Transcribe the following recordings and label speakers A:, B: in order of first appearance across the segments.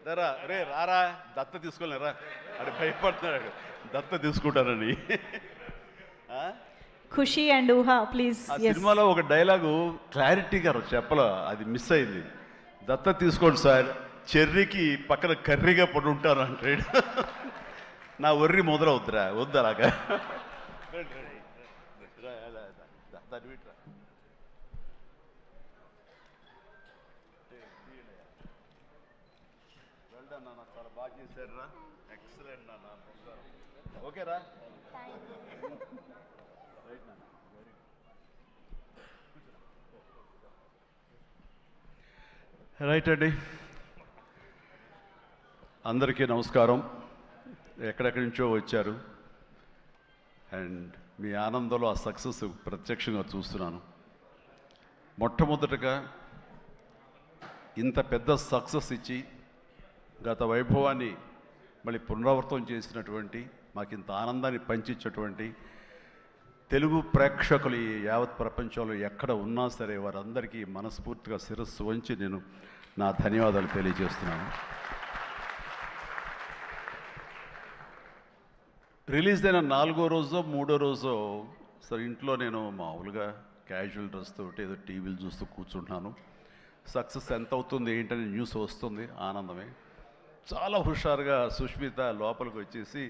A: రా రే రారా దత్త తీసుకోలేరా అది భయపడుతున్నాడు దత్త తీసుకుంటానని.
B: ఖుషి అండ్ ఊహా ప్లీజ్.
A: ఆ సినిమాలో ఒక డైలాగు క్లారిటీగా చెప్పలో అది మిస్ అయింది. దత్త తీసుకోండి సార్, చెర్రీకి పక్కన కర్రీగా పడి ఉంటాను అంటాడు. నా ఒర్రి మొదలవుద్దురా, వద్దు అలాగా. చాలా బాగా చేశారా, ఎక్సలెంట్ నాన్న, ఓకేరా. రైట్ అండి, అందరికీ నమస్కారం. ఎక్కడెక్కడి నుంచో వచ్చారు అండ్ మీ ఆనందంలో ఆ సక్సెస్ ప్రత్యక్షంగా చూస్తున్నాను. మొట్టమొదటగా ఇంత పెద్ద సక్సెస్ ఇచ్చి గత వైభవాన్ని మళ్ళీ పునరావృతం చేసినటువంటి, మాకు ఇంత ఆనందాన్ని పంచించేటువంటి తెలుగు ప్రేక్షకులు ఈ యావత్ ప్రపంచంలో ఎక్కడ ఉన్నా సరే వారందరికీ మనస్ఫూర్తిగా శిరస్సు వంచి నేను నా ధన్యవాదాలు తెలియజేస్తున్నాను. రిలీజ్ అయిన 4వ రోజో 3వ రోజో సరే ఇంట్లో నేను మామూలుగా క్యాజువల్ డ్రెస్ తోటి ఏదో టీవీలు చూస్తూ కూర్చుంటున్నాను. సక్సెస్ ఎంత అవుతుంది ఏంటని న్యూస్ వస్తుంది, ఆనందమే. చాలా హుషారుగా సుష్మిత లోపలికి వచ్చేసి,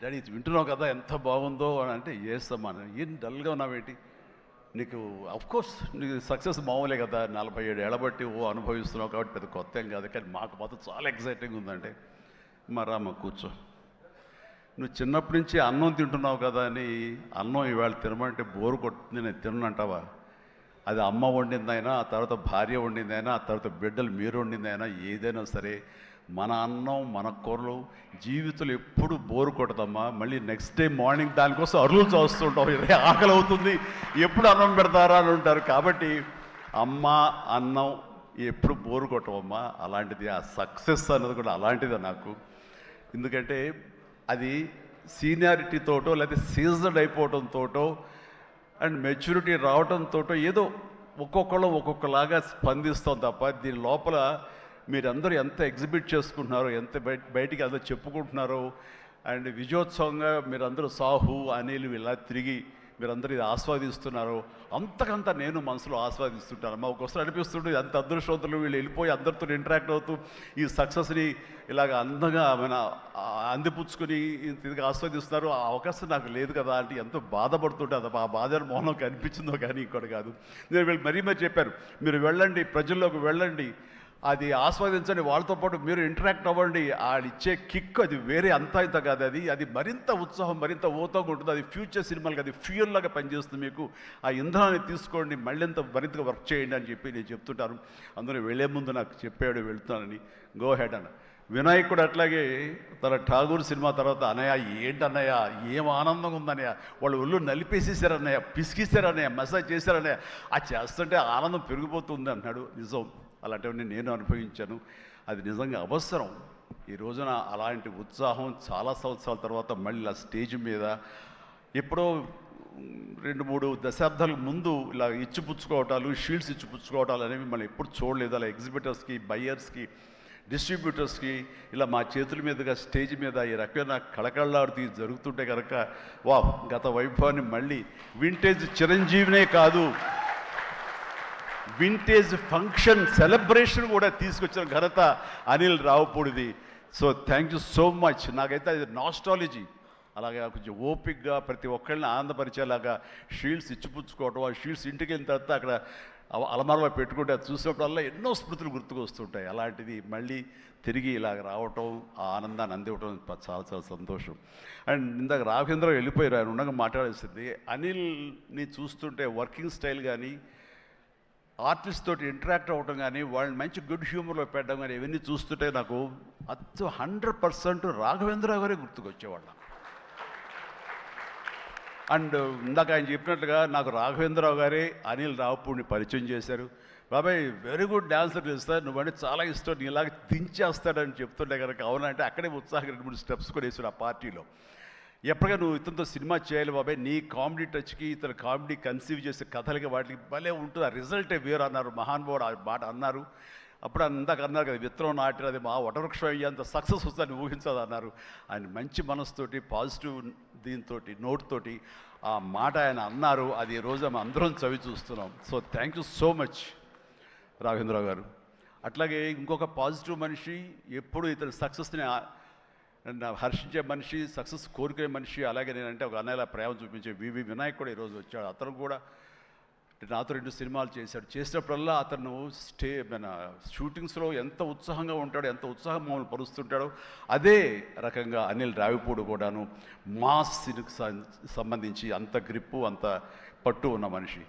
A: డాడీ ఇది వింటున్నావు కదా ఎంత బాగుందో అని అంటే, ఏసమ్మా ఏం డల్గా ఉన్నావేంటి, నీకు అఫ్కోర్స్ నీకు సక్సెస్ మామూలే కదా, 47 ఏళ్ళ బట్టి అనుభవిస్తున్నావు కాబట్టి పెద్ద కొత్త ఏం కాదు, కానీ మాకు మాత్రం చాలా ఎక్సైటింగ్ ఉందంటే, మరమ్మ కూర్చో, నువ్వు చిన్నప్పటి నుంచి అన్నం తింటున్నావు కదా అని అన్నం ఇవాళ తినమంటే బోరు కొట్టుతుంది నేను తిన్నంటావా? అది అమ్మ వండిందైనా, ఆ తర్వాత భార్య వండిందైనా, ఆ తర్వాత బిడ్డలు మీరు వండిందైనా, ఏదైనా సరే మన అన్నం మన కూరలు జీవితంలో ఎప్పుడు బోరు కొట్టదమ్మా. మళ్ళీ నెక్స్ట్ డే మార్నింగ్ దానికోసం అరువులు చూస్తుంటాం, ఇదే ఆకలి అవుతుంది, ఎప్పుడు అన్నం పెడతారా అని ఉంటారు. కాబట్టి అమ్మ అన్నం ఎప్పుడు బోరు కొట్టవమ్మా. అలాంటిది ఆ సక్సెస్ అన్నది కూడా అలాంటిదే నాకు. ఎందుకంటే అది సీనియారిటీతోటో లేకపోతే సీజన్ అయిపోవడంతోటో అండ్ మెచ్యూరిటీ రావడంతో ఏదో ఒక్కొక్కళ్ళు ఒక్కొక్కలాగా స్పందిస్తాం తప్ప, దీని లోపల మీరందరూ ఎంత ఎగ్జిబిట్ చేసుకుంటున్నారో, ఎంత బయటికి అందరూ చెప్పుకుంటున్నారో, అండ్ విజయోత్సవంగా మీరందరూ సాహు అనిల్ ఇలా తిరిగి మీరందరూ ఇది ఆస్వాదిస్తున్నారు, అంతకంతా నేను మనసులో ఆస్వాదిస్తుంటాను. మా ఒకసారి అనిపిస్తుంటే అంత అదృష్టవంతులు వీళ్ళు వెళ్ళిపోయి అందరితో ఇంటరాక్ట్ అవుతూ ఈ సక్సెస్ని ఇలాగ అందంగా మన అందిపుచ్చుకొని తిరిగి ఆస్వాదిస్తున్నారు. ఆ అవకాశం నాకు లేదు కదా అంటే ఎంతో బాధపడుతుంటే అది ఆ బాధ మౌనం కనిపించిందో కానీ ఇంకోటి కాదు. నేను వీళ్ళు మరీ చెప్పారు, మీరు వెళ్ళండి, ప్రజల్లోకి వెళ్ళండి, అది ఆస్వాదించండి, వాళ్ళతో పాటు మీరు ఇంటరాక్ట్ అవ్వండి, ఆడిచ్చే కిక్ అది వేరే అంతా ఇంత కాదు, అది మరింత ఉత్సాహం మరింత ఊతంగా ఉంటుంది. అది ఫ్యూచర్ సినిమాలకి అది ఫ్యూయల్ లాగా పనిచేస్తుంది. మీకు ఆ ఇంధనాన్ని తీసుకోండి, మరింతగా వర్క్ చేయండి అని చెప్పి నేను చెప్తుంటాను. అందరూ వెళ్ళే ముందు నాకు చెప్పాడు వెళ్తానని, గో హెడ్ అన్న. వినాయక్ కూడా అట్లాగే తన ఠాగూర్ సినిమా తర్వాత, అన్నయ్య ఏంటన్నయ్య ఏం ఆనందంగా ఉందన్నయ్య, వాళ్ళు ఒళ్ళు నలిపేసేసారన్నయ్య, పిసికిస్తారన్నయ్య, మసాజ్ చేశారన్నయ్య, అది చేస్తుంటే ఆనందం పెరిగిపోతుంది అన్నాడు. నిజం, అలాంటివన్నీ నేను అనుభవించాను. అది నిజంగా అవసరం. ఈ రోజున అలాంటి ఉత్సాహం చాలా సంవత్సరాల తర్వాత మళ్ళీ ఆ స్టేజ్ మీద, ఎప్పుడో 2-3 దశాబ్దాల ముందు ఇలా ఇచ్చిపుచ్చుకోవటాలు, షీల్డ్స్ ఇచ్చిపుచ్చుకోవటాలు అనేవి మనం ఎప్పుడు చూడలేదు. అలా ఎగ్జిబిటర్స్కి, బయ్యర్స్కి, డిస్ట్రిబ్యూటర్స్కి ఇలా మా చేతుల మీదుగా స్టేజ్ మీద ఈ రకమైన కళకళలాడుతూ జరుగుతుంటే కనుక, వా గత వైభవాన్ని మళ్ళీ వింటేజ్ చిరంజీవినే కాదు, వింటేజ్ ఫంక్షన్ సెలబ్రేషన్ కూడా తీసుకొచ్చిన ఘనత అనిల్ రావుపూడిది. So thank you so much. నాకైతే అది నాస్టాలజీ. అలాగే కొంచెం ఓపిక్గా ప్రతి ఒక్కళ్ళని ఆనందపరిచేలాగా షీల్డ్స్ ఇచ్చిపుచ్చుకోవటం, ఆ షీల్డ్స్ ఇంటికి వెళ్ళిన తర్వాత అక్కడ అలమారలో పెట్టుకుంటే అది చూసినప్పుడల్లా ఎన్నో స్మృతులు గుర్తుకు వస్తుంటాయి. అలాంటిది మళ్ళీ తిరిగి ఇలాగ రావటం, ఆ ఆనందాన్ని అందివ్వటం చాలా చాలా సంతోషం. అండ్ ఇందాక రాఘవేంద్ర వెళ్ళిపోయారు, ఆయన ఉండగా మాట్లాడేసింది. అనిల్ని చూస్తుంటే వర్కింగ్ స్టైల్ కానీ, ఆర్టిస్ట్ తోటి ఇంటరాక్ట్ అవ్వటం కానీ, వాళ్ళని మంచి గుడ్ హ్యూమర్లో పెట్టడం కానీ, ఇవన్నీ చూస్తుంటే నాకు 100% రాఘవేంద్రరావు గారే గుర్తుకొచ్చేవాళ్ళం. అండ్ ఇందాక ఆయన చెప్పినట్లుగా నాకు రాఘవేంద్రరావు గారే అనిల్ రావుపూడిని పరిచయం చేశారు. బాబాయ్ వెరీ గుడ్ డాన్సర్ చేస్తారు, నువ్వంటే చాలా ఇష్టం, నీలాగా దించేస్తాడని చెప్తుంటే కనుక అవునంటే అక్కడే ఉత్సాహంగా 2-3 స్టెప్స్ కూడా వేసాడు ఆ పార్టీలో. ఎప్పటిగా నువ్వు ఇతనితో సినిమా చేయాలి బాబాయ్, నీ కామెడీ టచ్కి ఇతను కామెడీ కన్సీవ్ చేసే కథలకి వాటికి భలే ఉంటుంది, ఆ రిజల్టే వేరు అన్నారు. మహానుభావుడు ఆ మాట అన్నారు. అప్పుడు అందాక అన్నారు కదా, విత్తనం నాటినది మా వటవృక్షం అయ్యేంత సక్సెస్ వస్తుందని ఊహించదు అన్నారు. ఆయన మంచి మనసుతోటి పాజిటివ్ దీంతో నోట్తోటి ఆ మాట ఆయన అన్నారు. అది ఈ రోజు మనం అందరం చవి చూస్తున్నాం. So thank you so much Raghavendra Rao గారు. అట్లాగే ఇంకొక పాజిటివ్ మనిషి, ఎప్పుడు ఇతని సక్సెస్ని హర్షించే మనిషి, సక్సెస్ కోరుకునే మనిషి. అలాగే నేనంటే ఒక అన్నయ్యలా ప్రేమ చూపించే వివి వినాయక్ కూడా ఈరోజు వచ్చాడు. అతను కూడా నాతో 2 సినిమాలు చేశాడు. చేసినప్పుడల్లా అతను మన షూటింగ్స్లో ఎంత ఉత్సాహంగా ఉంటాడో, ఎంత ఉత్సాహం మమ్మల్ని పరుస్తుంటాడో, అదే రకంగా అనిల్ రావిపూడి కూడాను మాస్ సినికి సంబంధించి అంత గ్రిప్పు, అంత పట్టు ఉన్న మనిషి.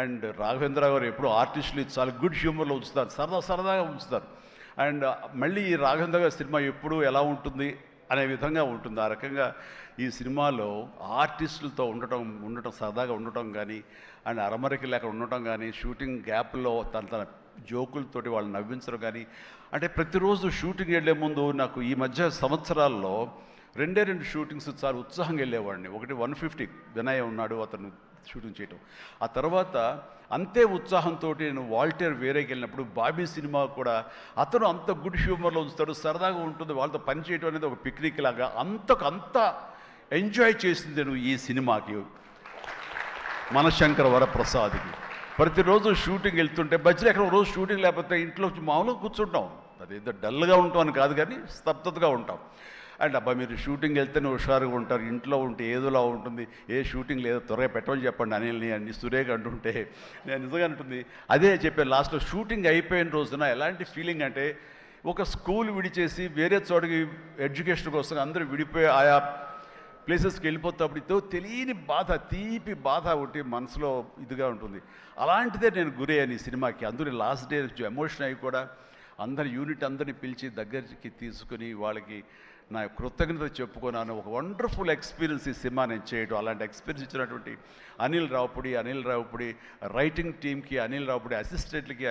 A: అండ్ రాఘవేంద్ర గారు ఎప్పుడు ఆర్టిస్టులు చాలా గుడ్ హ్యూమర్లో ఉంచుతారు, సరదాగా ఉంచుతారు. అండ్ మళ్ళీ ఈ రాఘవేంద్ర గారి సినిమా ఎప్పుడు ఎలా ఉంటుంది అనే విధంగా ఉంటుంది. ఆ రకంగా ఈ సినిమాలో ఆర్టిస్టులతో ఉండటం సరదాగా ఉండటం కానీ, అండ్ అరమరికి లేక ఉండటం కానీ, షూటింగ్ గ్యాప్లో తన జోకులతోటి వాళ్ళు నవ్వించడం కానీ, అంటే ప్రతిరోజు షూటింగ్ వెళ్ళే ముందు నాకు ఈ మధ్య సంవత్సరాల్లో 2 షూటింగ్స్ చాలా ఉత్సాహంగా వెళ్ళేవాడిని. ఒకటి 150 వినయ్ ఉన్నాడు, అతను షూటింగ్ చేయటం. ఆ తర్వాత అంతే ఉత్సాహంతో నేను వాల్టర్ వేరేకి వెళ్ళినప్పుడు బాబీ సినిమా కూడా అతను అంత గుడ్ హ్యూమర్లో ఉంచుతాడు, సరదాగా ఉంటుంది. వాళ్ళతో పని చేయడం అనేది ఒక పిక్నిక్ లాగా అంత ఎంజాయ్ చేసింది నేను ఈ సినిమాకి, మనశంకర వరప్రసాద్కి. ప్రతిరోజు షూటింగ్ వెళ్తుంటే మధ్యలో ఎక్కడ రోజు షూటింగ్ లేకపోతే ఇంట్లో మామూలుగా కూర్చుంటాం. అదేదో డల్గా ఉంటాం అని కాదు కానీ స్తబ్దతగా ఉంటాం. అండ్ అబ్బా మీరు షూటింగ్ వెళ్తేనే హుషారుగా ఉంటారు, ఇంట్లో ఉంటే ఏదోలా ఉంటుంది, ఏ షూటింగ్ లేదో త్వరగా పెట్టమని చెప్పండి అనిల్ని అని సురేఖ అంటుంటే నేను నిజంగా అంటుంది అదే చెప్పాను. లాస్ట్లో షూటింగ్ అయిపోయిన రోజున ఎలాంటి ఫీలింగ్ అంటే, ఒక స్కూల్ విడిచేసి వేరే చోటకి ఎడ్యుకేషన్ కోసం అందరూ విడిపోయి ఆయా ప్లేసెస్కి వెళ్ళిపోతాప్పుడు తెలియని బాధ, తీపి బాధ ఒకటి మనసులో ఇదిగా ఉంటుంది. అలాంటిదే నేను గురయ్యాను ఈ సినిమాకి. అందులో లాస్ట్ డే ఎమోషన్ అయ్యి కూడా అందరి యూనిట్ అందరిని పిలిచి దగ్గరికి తీసుకుని వాళ్ళకి నా కృతజ్ఞత చెప్పుకున్నాను. ఒక వండర్ఫుల్ ఎక్స్పీరియన్స్ ఈ సినిమా నేను చేయడం. అలాంటి ఎక్స్పీరియన్స్ ఇచ్చినటువంటి అనిల్ రావుపూడి రైటింగ్ టీమ్కి, అనిల్ రావుపూడి అసిస్టెంట్లకి,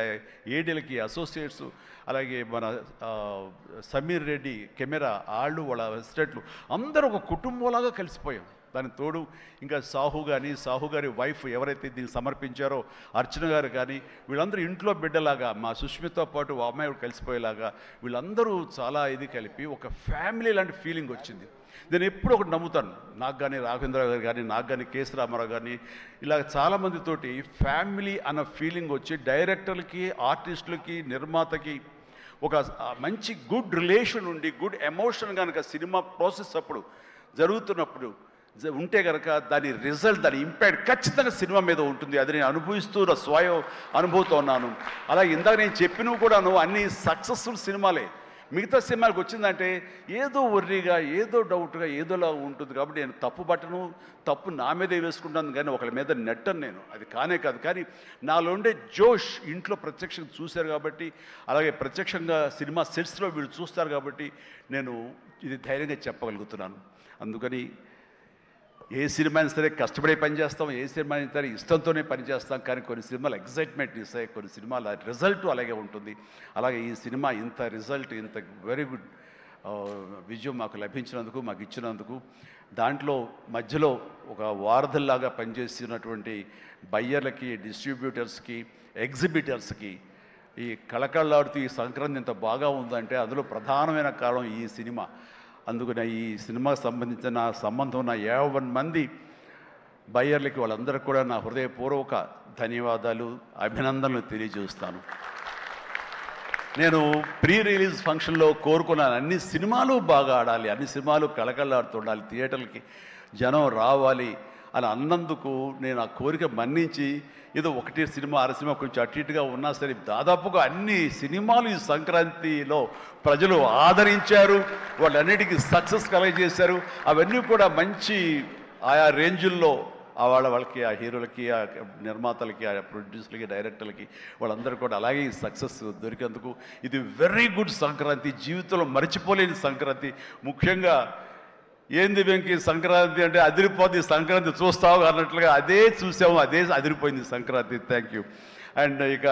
A: ఏడీలకి, అసోసియేట్స్, అలాగే మన సమీర్ రెడ్డి కెమెరా వాళ్ళు, వాళ్ళ అసిస్టెంట్లు అందరూ ఒక కుటుంబంలాగా కలిసిపోయాం. దానికి తోడు ఇంకా సాహు గారి వైఫ్ ఎవరైతే దీన్ని సమర్పించారో అర్చన గారు కానీ, వీళ్ళందరూ ఇంట్లో బిడ్డలాగా మా సుష్మితో పాటు ఆ అమ్మాయి కలిసిపోయేలాగా వీళ్ళందరూ చాలా ఇది కలిపి ఒక ఫ్యామిలీ లాంటి ఫీలింగ్ వచ్చింది. నేను ఎప్పుడు ఒకటి నమ్ముతాను, నాకు కానీ రాఘవేంద్ర గారు కానీ, నాకు కానీ కేఎస్ రామారావు కానీ, ఇలా చాలామందితోటి ఫ్యామిలీ అన్న ఫీలింగ్ వచ్చి డైరెక్టర్లకి, ఆర్టిస్టులకి, నిర్మాతకి ఒక మంచి గుడ్ రిలేషన్ ఉండి, గుడ్ ఎమోషన్ కనుక సినిమా ప్రాసెస్ అప్పుడు జరుగుతున్నప్పుడు ఉంటే కనుక దాని రిజల్ట్, దాని ఇంపాక్ట్ ఖచ్చితంగా సినిమా మీద ఉంటుంది. అది నేను అనుభవిస్తూ నా స్వయం అనుభూతో ఉన్నాను. అలాగే ఇందాక నేను చెప్పినవి కూడాను అన్ని సక్సెస్ఫుల్ సినిమాలే. మిగతా సినిమాలకు వచ్చిందంటే ఏదో వర్రీగా, ఏదో డౌట్గా, ఏదోలా ఉంటుంది. కాబట్టి నేను తప్పు నా మీదే వేసుకుంటాను కానీ ఒకళ్ళ మీద నెట్టను నేను. అది కానే కాదు. కానీ నాలో ఉండే జోష్ ఇంట్లో ప్రత్యక్షంగా చూశారు కాబట్టి, అలాగే ప్రత్యక్షంగా సినిమా సెట్స్లో వీళ్ళు చూస్తారు కాబట్టి నేను ఇది ధైర్యంగా చెప్పగలుగుతున్నాను. అందుకని ఏ సినిమా అయినా సరే కష్టపడే పనిచేస్తాం, ఏ సినిమా అయినా సరే ఇష్టంతోనే పనిచేస్తాం. కానీ కొన్ని సినిమాలు ఎగ్జైట్మెంట్ ఇస్తాయి, కొన్ని సినిమాల రిజల్ట్ అలాగే ఉంటుంది. అలాగే ఈ సినిమా ఇంత రిజల్ట్, ఇంత వెరీ గుడ్ విజయం మాకు లభించినందుకు, మాకు ఇచ్చినందుకు, దాంట్లో మధ్యలో ఒక వారధుల్లాగా పనిచేస్తున్నటువంటి బయ్యర్లకి, డిస్ట్రిబ్యూటర్స్కి, ఎగ్జిబిటర్స్కి, ఈ కళకళలాడుతూ ఈ సంక్రాంతి ఇంత బాగా ఉందంటే అందులో ప్రధానమైన కారణం ఈ సినిమా. అందుకని ఈ సినిమాకు సంబంధించిన సంబంధం ఉన్న 51 మంది బయ్యర్లకి, వాళ్ళందరికీ కూడా నా హృదయపూర్వక ధన్యవాదాలు, అభినందనలు తెలియజేస్తాను. నేను ప్రీ రిలీజ్ ఫంక్షన్లో కోరుకున్నాను అన్ని సినిమాలు బాగా ఆడాలి, అన్ని సినిమాలు కళకళలాడుతుండాలి, థియేటర్లకి జనం రావాలి అని అన్నందుకు నేను ఆ కోరిక మన్నించి ఏదో ఒకటి సినిమా, అర సినిమా కొంచెం అటు ఇటుగా ఉన్నా సరే దాదాపుగా అన్ని సినిమాలు ఈ సంక్రాంతిలో ప్రజలు ఆదరించారు, వాళ్ళన్నిటికీ సక్సెస్ కలగజేశారు. అవన్నీ కూడా మంచి ఆయా రేంజుల్లో వాళ్ళకి, ఆ హీరోలకి, ఆ నిర్మాతలకి, ఆ ప్రొడ్యూసర్లకి, డైరెక్టర్లకి, వాళ్ళందరూ కూడా అలాగే ఈ సక్సెస్ దొరికేందుకు ఇది వెరీ గుడ్ సంక్రాంతి, జీవితంలో మర్చిపోలేని సంక్రాంతి. ముఖ్యంగా ఏంది వెంకీ సంక్రాంతి అంటే అదిరిపోతుంది, సంక్రాంతి చూస్తావు అన్నట్లుగా అదే చూసాము, అదే అదిరిపోయింది సంక్రాంతి. Thank you. అండ్ ఇక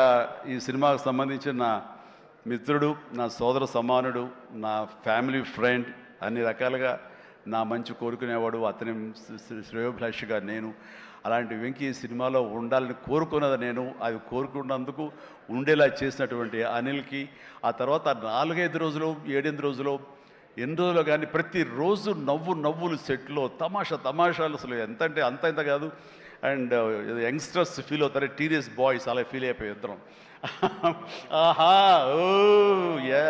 A: ఈ సినిమాకు సంబంధించిన నా మిత్రుడు, నా సోదర సమానుడు, నా ఫ్యామిలీ ఫ్రెండ్, అన్ని రకాలుగా నా మంచి కోరుకునేవాడు, అతని శ్రేయోభిలాషిగా నేను, అలాంటి వెంకీ సినిమాలో ఉండాలని కోరుకున్నది నేను. అది కోరుకున్నందుకు ఉండేలా చేసినటువంటి అనిల్కి, ఆ తర్వాత 4-5 రోజులు 7-8 రోజులు ఎన్ని రోజులు కానీ ప్రతిరోజు నవ్వులు సెట్లో తమాషాలు అసలు ఎంత అంటే అంత ఇంత కాదు. అండ్ యంగ్స్టర్స్ ఫీల్ అవుతారు, టీనేజ్ బాయ్స్ అలా ఫీల్ అయిపోయి ఇద్దరం. ఆహా ఓ యా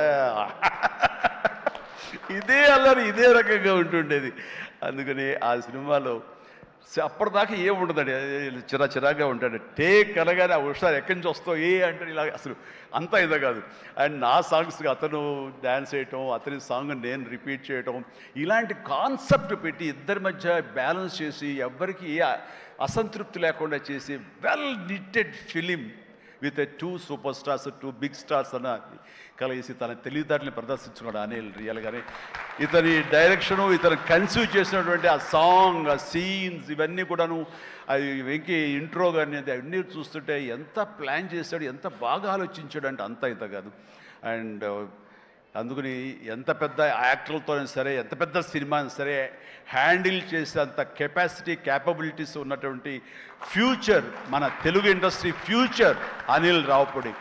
A: ఇదే అల్లరి ఇదే రకంగా ఉంటుండేది. అందుకని ఆ సినిమాలో అప్పటిదాకా ఏముండదండి, చిరాగా ఉంటాడు. టేక్ అనగానే ఆ హుషారు ఎక్కడి నుంచి వస్తావు అంటే ఇలా అసలు అంతా ఇదే కాదు. అండ్ నా సాంగ్స్కి అతను డ్యాన్స్ చేయటం, అతని సాంగ్ నేను రిపీట్ చేయటం, ఇలాంటి కాన్సెప్ట్ పెట్టి ఇద్దరి మధ్య బ్యాలెన్స్ చేసి ఎవ్వరికి ఏ అసంతృప్తి లేకుండా చేసి well knitted film with 2 super stars 2 big stars అన్న కలిసి తన తెలివితేటని ప్రదర్శించుకున్నాడు అనిల్ రియల్గానే. ఇతని డైరెక్షను, ఇతను కన్సీవ్ చేసినటువంటి ఆ సాంగ్, ఆ సీన్స్ ఇవన్నీ కూడాను, అది వెంకీ ఇంట్రో కానీ అవన్నీ చూస్తుంటే ఎంత ప్లాన్ చేశాడు, ఎంత బాగా ఆలోచించాడు అంటే అంత ఇంత కాదు. అండ్ అందుకని ఎంత పెద్ద యాక్టర్లతోనే సరే, ఎంత పెద్ద సినిమా సరే హ్యాండిల్ చేసేంత కెపాసిటీ క్యాపబిలిటీస్ ఉన్నటువంటి ఫ్యూచర్, మన Telugu industry future Anil Ravipudi.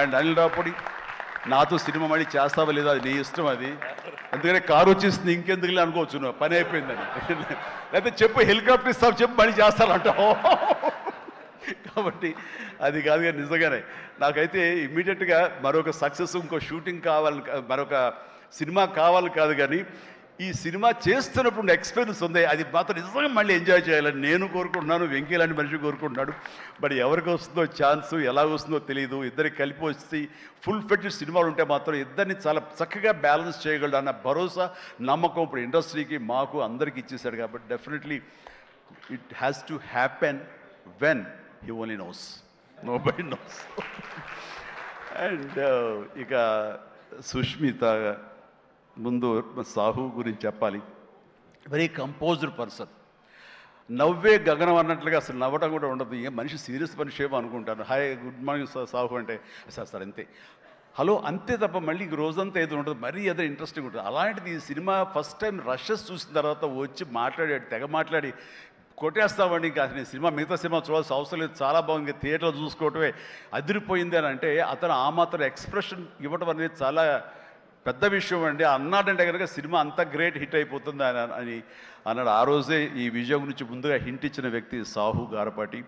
A: And Anil Ravipudi నాతో సినిమా మళ్ళీ చేస్తావా లేదా అది నీ ఇష్టం, అది అందుకనే కారు వచ్చేసింది ఇంకెందుకు అనుకోవచ్చు, నువ్వు పని అయిపోయిందని. లేకపోతే చెప్పు హెలికాప్టర్ ఇస్తావు, చెప్పు మళ్ళీ చేస్తానంటావు. కాబట్టి అది కాదు కానీ నిజంగానే నాకైతే ఇమ్మీడియట్గా మరొక సక్సెస్, ఇంకో షూటింగ్ కావాలి, మరొక సినిమా కావాలి కాదు, కానీ ఈ సినిమా చేస్తున్నప్పుడు ఎక్స్పీరియన్స్ ఉంది, అది మాత్రం నిజంగా మళ్ళీ ఎంజాయ్ చేయాలని నేను కోరుకుంటున్నాను, వెంకీ లాంటి మనిషి కోరుకుంటున్నాడు. బట్ ఎవరికి వస్తుందో ఛాన్స్, ఎలా వస్తుందో తెలియదు. ఇద్దరికి కలిపి వచ్చి ఫుల్ ఫెడ్జెడ్ సినిమాలు ఉంటే మాత్రం ఇద్దరిని చాలా చక్కగా బ్యాలెన్స్ చేయగలడు అన్న భరోసా, నమ్మకం ఇప్పుడు ఇండస్ట్రీకి మాకు అందరికీ ఇచ్చేసాడు. కాబట్టి definitely it has to happen when he only knows, nobody nose. And ఇక సుష్మిత, ముందు సాహు గురించి చెప్పాలి. వెరీ కంపోజ్డ్ పర్సన్, నవ్వే గగనం అన్నట్లుగా అసలు నవ్వటం కూడా ఉండదు. ఏ మనిషి సీరియస్ మనిషి ఏమో అనుకుంటాను. హాయ్ గుడ్ మార్నింగ్ సాహు అంటే సార్ అంతే, హలో అంతే తప్ప మళ్ళీ రోజంతా ఏదో ఉంటుంది, మరీ ఏదో ఇంట్రెస్టింగ్ ఉంటుంది. అలాంటిది ఈ సినిమా ఫస్ట్ టైం రషెస్ చూసిన తర్వాత వచ్చి మాట్లాడాడు, తెగ మాట్లాడి కొట్టేస్తామండి, ఇంకా నేను సినిమా మిగతా సినిమా చూడాల్సిన అవసరం లేదు, చాలా బాగుంది, తీయేటర్లో చూసుకోవటమే అదిరిపోయింది అని అంటే అతను ఆ మాత్రం ఎక్స్ప్రెషన్ ఇవ్వటం అనేది చాలా పెద్ద విషయం అండి. అన్నాడంటే కనుక సినిమా అంత గ్రేట్ హిట్ అయిపోతుంది అని అన్నాడు. ఆ రోజే ఈ విజయం గురించి ముందుగా హింట్ ఇచ్చిన వ్యక్తి సాహు గారపాటి.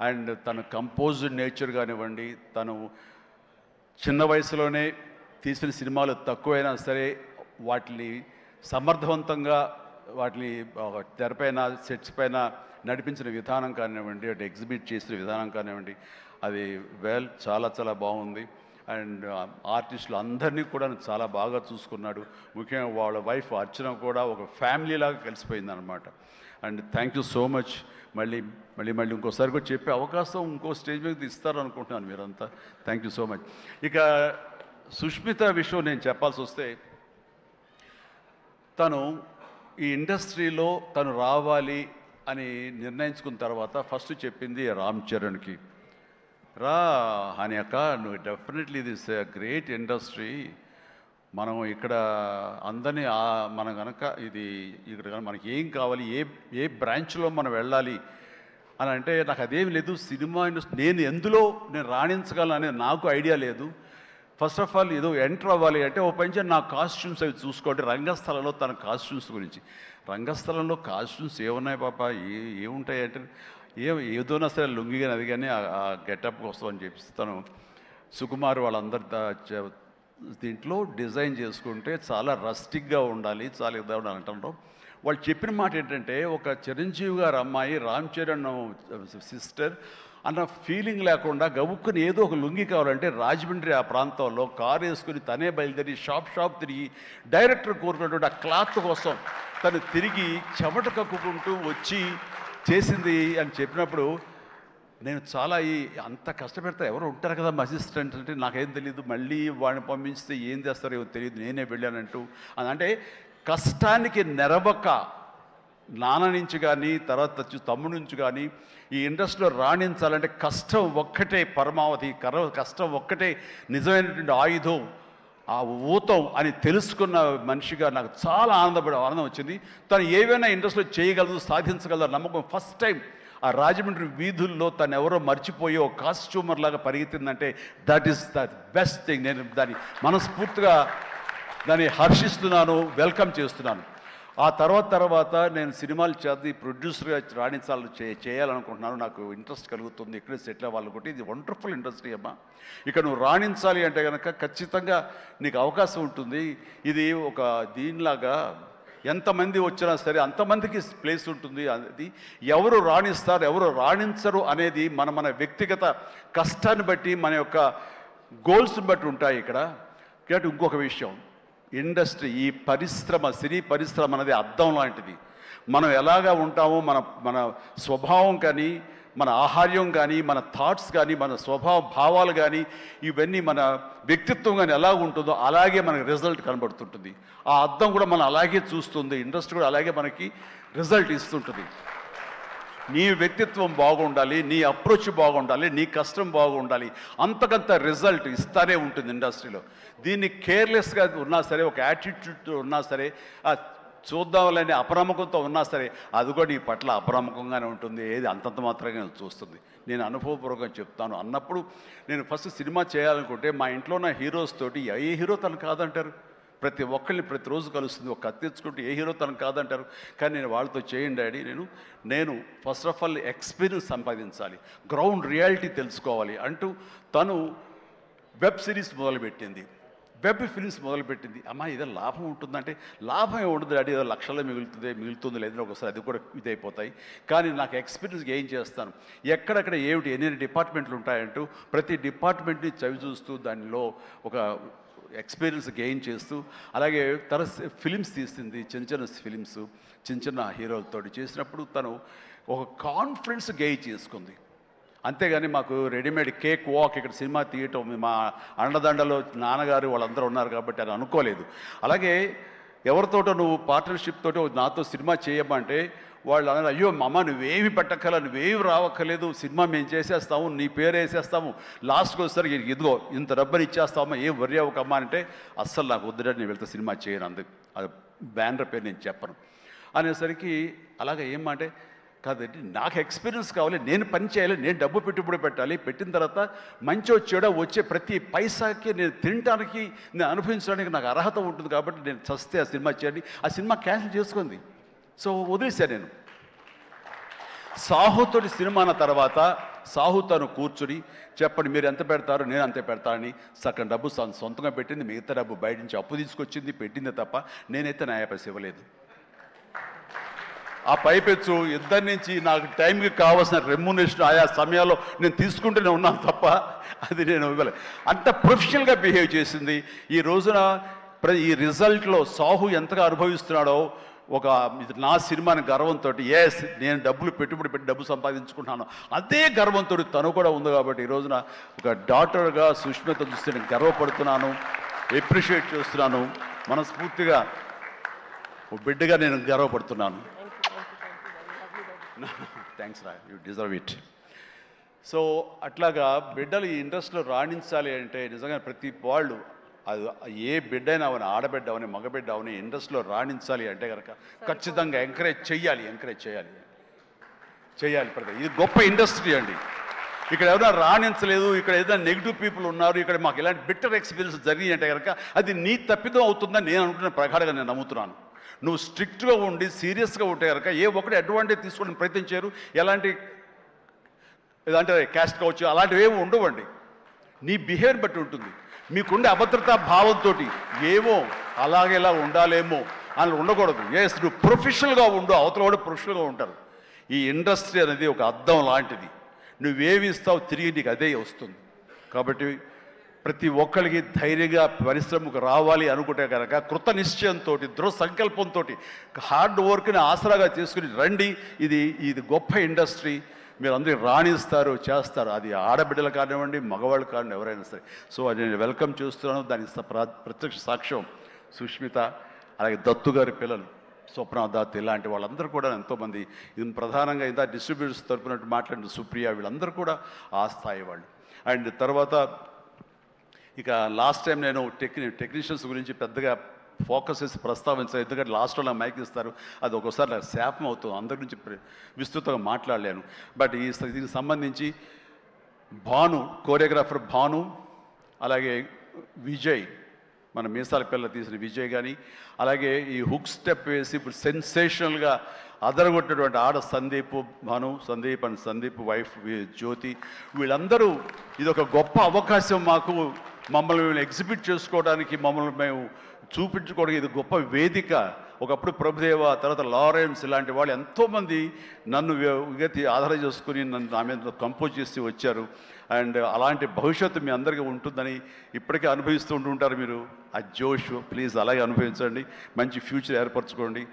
A: అండ్ తన కంపోజ్డ్ నేచర్ కానివ్వండి, తను చిన్న వయసులోనే తీసిన సినిమాలు తక్కువైనా సరే వాటిని సమర్థవంతంగా వాటిని తెరపైన సెట్స్ పైన నడిపించిన విధానం కానివ్వండి, అటు ఎగ్జిబిట్ చేసిన విధానం కానివ్వండి, అది చాలా చాలా బాగుంది. అండ్ ఆర్టిస్టులు అందరినీ కూడా చాలా బాగా చూసుకున్నాడు. ముఖ్యంగా వాళ్ళ వైఫ్ అర్చన కూడా ఒక ఫ్యామిలీలాగా కలిసిపోయింది అనమాట. And thank you so much. మళ్ళీ ఇంకోసారి కూడా చెప్పే అవకాశం ఇంకో స్టేజ్ మీద ఇస్తారు అనుకుంటున్నాను మీరంతా. Thank you so much. ఇక సుష్మిత విషయం నేను చెప్పాల్సి వస్తే, తను ఈ ఇండస్ట్రీలో తను రావాలి అని నిర్ణయించుకున్న తర్వాత ఫస్ట్ చెప్పింది రామ్ చరణ్కి, రా అని అక్క, నువ్వు డెఫినెట్లీ దిస్ గ్రేట్ ఇండస్ట్రీ, మనం ఇక్కడ అందరినీ మనం కనుక ఇక్కడ మనకి ఏం కావాలి, ఏ బ్రాంచ్లో మనం వెళ్ళాలి అని అంటే నాకు అదేమి లేదు. సినిమా ఇండస్ట్రీ నేను రాణించగలను అనేది నాకు ఐడియా లేదు. ఫస్ట్ ఆఫ్ ఆల్ ఏదో ఎంటర్ అవ్వాలి అంటే ఓ పని నా కాస్ట్యూమ్స్ అవి చూసుకోండి. రంగస్థలంలో తన కాస్ట్యూమ్స్ గురించి, రంగస్థలంలో కాస్ట్యూమ్స్ ఏమున్నాయి పాప, ఏముంటాయి అంటే ఏదోనా సరే లుంగి కానీ అది కానీ ఆ గెటప్ వస్తామని చెప్పి తను సుకుమార్ వాళ్ళందరి దీంట్లో డిజైన్ చేసుకుంటే చాలా రస్టిక్గా ఉండాలి, చాలా ఇదా ఉండాలి అంటారు. వాళ్ళు చెప్పిన మాట ఏంటంటే, ఒక చిరంజీవి గారు అమ్మాయి రామ్ చరణ్ సిస్టర్ అన్న ఫీలింగ్ లేకుండా గబుక్కుని ఏదో ఒక లుంగి కావాలంటే రాజమండ్రి ఆ ప్రాంతంలో కారు వేసుకుని తనే బయలుదేరి షాప్ తిరిగి డైరెక్టర్ కోరుకున్నటువంటి ఆ క్లాత్ కోసం తను తిరిగి చెమట కక్కుకుంటూ వచ్చి చేసింది అని చెప్పినప్పుడు నేను చాలా అంత కష్టపెడతా ఎవరు ఉంటారు కదా మా అసిస్టెంట్ అంటే నాకేం తెలియదు, మళ్ళీ వాడిని పంపిస్తే ఏం చేస్తారో ఏమో తెలియదు, నేనే వెళ్ళానంటూ అంటే కష్టానికి నెరవక నాన్న నుంచి కానీ తర్వాత తమ్ముడి నుంచి కానీ ఈ ఇండస్ట్రీలో రాణించాలంటే కష్టం ఒక్కటే పరమావధి, కష్టం ఒక్కటే నిజమైనటువంటి ఆయుధం, ఆ ఊతం అని తెలుసుకున్న మనిషిగా నాకు చాలా ఆనందం వచ్చింది. తను ఏవైనా ఇండస్ట్రీలో చేయగలదు, సాధించగలదు నమ్మకం ఫస్ట్ టైం ఆ రాజమండ్రి వీధుల్లో తను ఎవరో మర్చిపోయి ఒక కాస్ట్యూమర్ లాగా పరిగెత్తిందంటే that is the best thing. నేను దాన్ని మనస్ఫూర్తిగా దాన్ని హర్షిస్తున్నాను, వెల్కమ్ చేస్తున్నాను. ఆ తర్వాత నేను సినిమాలు చదివి ప్రొడ్యూసర్గా చేయాలనుకుంటున్నాను. నాకు ఇంట్రెస్ట్ కలుగుతుంది, ఇక్కడే సెటిల్ అవ్వాలనుకుంటే ఇది వండర్ఫుల్ ఇండస్ట్రీ అమ్మా. ఇక్కడ నువ్వు రాణించాలి అంటే కనుక ఖచ్చితంగా నీకు అవకాశం ఉంటుంది. ఇది ఒక దీనిలాగా ఎంతమంది వచ్చినా సరే అంతమందికి ప్లేస్ ఉంటుంది. అది ఎవరు రాణిస్తారు ఎవరు రాణించరు అనేది మన వ్యక్తిగత కష్టాన్ని బట్టి మన యొక్క గోల్స్ని బట్టి ఉంటాయి ఇక్కడ. కాబట్టి ఇంకొక విషయం, ఇండస్ట్రీ, ఈ పరిశ్రమ, సినీ పరిశ్రమ అనేది అద్దం లాంటిది. మనం ఎలాగా ఉంటామో మన స్వభావం కానీ, మన ఆహార్యం కానీ, మన థాట్స్ కానీ, మన స్వభావ భావాలు కానీ, ఇవన్నీ మన వ్యక్తిత్వం కానీ ఎలా ఉంటుందో అలాగే మనకి రిజల్ట్ కనబడుతుంటుంది. ఆ అద్దం కూడా మనం అలాగే చూస్తుంది, ఇండస్ట్రీ కూడా అలాగే మనకి రిజల్ట్ ఇస్తుంటుంది. నీ వ్యక్తిత్వం బాగుండాలి, నీ అప్రోచ్ బాగుండాలి, నీ కష్టం బాగుండాలి, అంతకంత రిజల్ట్ ఇస్తానే ఉంటుంది ఇండస్ట్రీలో. దీన్ని కేర్లెస్గా ఉన్నా సరే, ఒక యాటిట్యూడ్ ఉన్నా సరే, చూద్దాంలేని అప్రమకంతో ఉన్నా సరే, అది కూడా నీ పట్ల అప్రమకంగానే ఉంటుంది. ఏది అంతంత మాత్రంగా చూస్తుంది. నేను అనుభవపూర్వకంగా చెప్తాను. అన్నప్పుడు నేను ఫస్ట్ సినిమా చేయాలనుకుంటే మా ఇంట్లో ఉన్న హీరోస్ తోటి ఏ హీరో తను కాదంటారు? ప్రతి ఒక్కరిని ప్రతిరోజు కలుస్తుంది. ఒక కత్తి తెచ్చుకుంటే ఏ హీరో తను కాదంటారు. కానీ నేను వాళ్ళతో చేయండి డాడీ, నేను ఫస్ట్ ఆఫ్ ఆల్ ఎక్స్పీరియన్స్ సంపాదించాలి, గ్రౌండ్ రియాలిటీ తెలుసుకోవాలి అంటూ తను వెబ్ సిరీస్ మొదలుపెట్టింది, వెబ్ ఫిల్మ్స్ మొదలుపెట్టింది. అమ్మా ఇదే లాభం ఉంటుందంటే లాభం ఉండదు డాడీ, ఏదో లక్షల్లో మిగులుతుంది లేదని ఒకసారి అది కూడా ఇదైపోతాయి. కానీ నాకు ఎక్స్పీరియన్స్ గెయిన్ చేస్తాను, ఎక్కడెక్కడ ఏమిటి ఎన్ని డిపార్ట్మెంట్లు ఉంటాయంటూ ప్రతి డిపార్ట్మెంట్ని చవి చూస్తూ దానిలో ఒక ఎక్స్పీరియన్స్ గెయిన్ చేస్తూ, అలాగే తన ఫిలిమ్స్ తీసింది, చిన్న ఫిలిమ్స్ చిన్న హీరోలతో చేసినప్పుడు తను ఒక కాన్ఫిడెన్స్ గెయిన్ చేసుకుంది. అంతేగాని మాకు రెడీమేడ్ కేక్ వాక్ ఇక్కడ సినిమా తీయటం, మా అండదండలో నాన్నగారు వాళ్ళందరూ ఉన్నారు కాబట్టి అని అనుకోలేదు. అలాగే ఎవరితోటో నువ్వు పార్ట్నర్షిప్ తోటి నాతో సినిమా చేయమంటే వాళ్ళు అన్నారు, అయ్యో అమ్మ నువ్వేమి పెట్టక్కల, నువ్వేమి రావక్కర్లేదు, సినిమా మేము చేసేస్తాము, నీ పేరు వేసేస్తాము, లాస్ట్కి వస్తారు ఇదిగో ఇంత డబ్బని ఇచ్చేస్తామా, ఏం వర్రీ అవ్వకమ్మా అంటే అస్సలు నాకు వద్దుడంటే నేను వెళ్తే సినిమా చేయను, అందుకు అది బ్యానర్ పేరు నేను చెప్పను అనేసరికి అలాగే ఏమంటే కాదండి నాకు ఎక్స్పీరియన్స్ కావాలి, నేను పని చేయాలి, నేను డబ్బు పెట్టుబడి పెట్టాలి, పెట్టిన తర్వాత మంచి వచ్చేడా వచ్చే ప్రతి పైసాకి నేను తినడానికి నేను అనుభవించడానికి నాకు అర్హత ఉంటుంది కాబట్టి నేను చస్తే ఆ సినిమా చేయండి. ఆ సినిమా క్యాన్సిల్ చేసుకుంది. సో వదిలేశాను నేను. సాహుతోటి సినిమా అన్న తర్వాత సాహు తను కూర్చుని చెప్పండి మీరు ఎంత పెడతారు, నేను అంతే పెడతానని సగం డబ్బు సొంతంగా పెట్టింది, మిగతా డబ్బు బయట నుంచి అప్పు తీసుకొచ్చింది, పెట్టింది తప్ప నేనైతే న్యాయపైస ఇవ్వలేదు. ఆ పైపెచ్చు ఇద్దరి నుంచి నాకు టైంకి కావాల్సిన రెమ్యునరేషన్ ఆయా సమయాల్లో నేను తీసుకుంటూనే ఉన్నాను తప్ప అది నేను ఇవ్వలేదు. అంత ప్రొఫెషనల్గా బిహేవ్ చేసింది. ఈ రోజున ఈ రిజల్ట్లో సాహు ఎంతగా అనుభవిస్తున్నాడో, ఒక నా సినిమాని గర్వంతో ఎస్ నేను పెట్టుబడి పెట్టి డబ్బు సంపాదించుకుంటున్నాను అదే గర్వంతో తను కూడా ఉంది. కాబట్టి ఈ రోజున ఒక డాటర్గా సుష్మిత చూస్తే నేను గర్వపడుతున్నాను, ఎప్రిషియేట్ చేస్తున్నాను, మనస్ఫూర్తిగా ఒక బిడ్డగా నేను గర్వపడుతున్నాను. థ్యాంక్స్ రా, యూ డిజర్వ్ ఇట్. సో అట్లాగా బిడ్డలు ఈ ఇండస్ట్రీలో రాణించాలి అంటే నిజంగా ప్రతి వాళ్ళు, అది ఏ బిడ్డ అయినా అవని, ఆడబిడ్డ అవని, మగబిడ్డ అవని, ఇండస్ట్రీలో రాణించాలి అంటే కనుక ఖచ్చితంగా ఎంకరేజ్ చేయాలి. ఇది గొప్ప ఇండస్ట్రీ అండి. ఇక్కడ ఎవరైనా రాణించలేదు, ఇక్కడ ఏదైనా నెగిటివ్ పీపుల్ ఉన్నారు, ఇక్కడ మాకు ఇలాంటి బిట్టర్ ఎక్స్పీరియన్స్ జరిగింది అంటే కనుక అది నీ తప్పిదం అవుతుందని నేను అనుకుంటున్న ప్రకారంగా నేను నమ్ముతున్నాను. నువ్వు స్ట్రిక్ట్గా ఉండి సీరియస్గా ఉంటే కనుక ఏ ఒక్కటి అడ్వాంటేజ్ తీసుకోవడానికి ప్రయత్నించారు, ఎలాంటి ఏదంటే క్యాస్ట్ కావచ్చు అలాంటివి ఏమి ఉండవండి. నీ బిహేవియర్ బట్టి ఉంటుంది. మీకుండే అభద్రతా భావంతో ఏమో అలాగేలా ఉండాలేమో అని ఉండకూడదు. ఎస్ నువ్వు ప్రొఫెషనల్గా ఉండు, అవతల కూడా ప్రొఫెషనల్గా ఉంటారు. ఈ ఇండస్ట్రీ అనేది ఒక అద్దం లాంటిది. నువ్వేమి ఇస్తావు తిరిగి నీకు అదే వస్తుంది. కాబట్టి ప్రతి ఒక్కరికి ధైర్యంగా పరిశ్రమకు రావాలి అనుకుంటే కనుక కృత నిశ్చయంతో, దృఢ సంకల్పంతో, హార్డ్ వర్క్ని ఆసరాగా తీసుకుని రండి. ఇది గొప్ప ఇండస్ట్రీ. మీరు అందరూ రాణిస్తారు, చేస్తారు. అది ఆడబిడ్డలు కానివ్వండి, మగవాళ్ళు కానివ్వండి, ఎవరైనా సరే. సో అది నేను వెల్కమ్ చేస్తున్నాను. దానికి ప్రత్యక్ష సాక్ష్యం సుష్మిత, అలాగే దత్తు గారి పిల్లలు స్వప్న దత్, ఇలాంటి వాళ్ళందరూ కూడా ఎంతోమంది, ఇది ప్రధానంగా ఇంత డిస్ట్రిబ్యూటర్స్ తరపునట్టు మాట్లాడిన సుప్రియ, వీళ్ళందరూ కూడా ఆ స్థాయి వాళ్ళు. అండ్ తర్వాత ఇక లాస్ట్ టైం నేను టెక్నీషియన్స్ గురించి పెద్దగా ఫోకస్ చేసి ప్రస్తావించాలి, ఎందుకంటే లాస్ట్లో నాకు మైక్ ఇస్తారు, అది ఒక్కోసారి నాకు శాపం అవుతుంది, అందరి గురించి విస్తృతంగా మాట్లాడలేను. బట్ దీనికి సంబంధించి భాను, కోరియోగ్రాఫర్ భాను, అలాగే విజయ్, మన మీసాల పిల్ల తీసిన విజయ్ కానీ, అలాగే ఈ హుక్ స్టెప్ వేసి ఇప్పుడు సెన్సేషనల్గా అదరగొట్టినటువంటి ఆడ సందీప్ అండ్ సందీప్ వైఫ్ జ్యోతి, వీళ్ళందరూ ఇది ఒక గొప్ప అవకాశం మాకు, మమ్మల్ని మేము ఎగ్జిబిట్ చేసుకోవడానికి, మమ్మల్ని మేము చూపించుకోవడానికి ఇది గొప్ప వేదిక. ఒకప్పుడు ప్రభుదేవ, తర్వాత లారెన్స్ ఇలాంటి వాళ్ళు ఎంతోమంది నన్ను ఆధారం చేసుకుని నన్ను నా మీద కంపోజ్ చేసి వచ్చారు. అండ్ అలాంటి భవిష్యత్తు మీ అందరికీ ఉంటుందని ఇప్పటికే అనుభవిస్తూ ఉంటుంటారు మీరు. ఆ జోష్ ప్లీజ్ అలాగే అనుభవించండి, మంచి ఫ్యూచర్ ఏర్పరచుకోండి.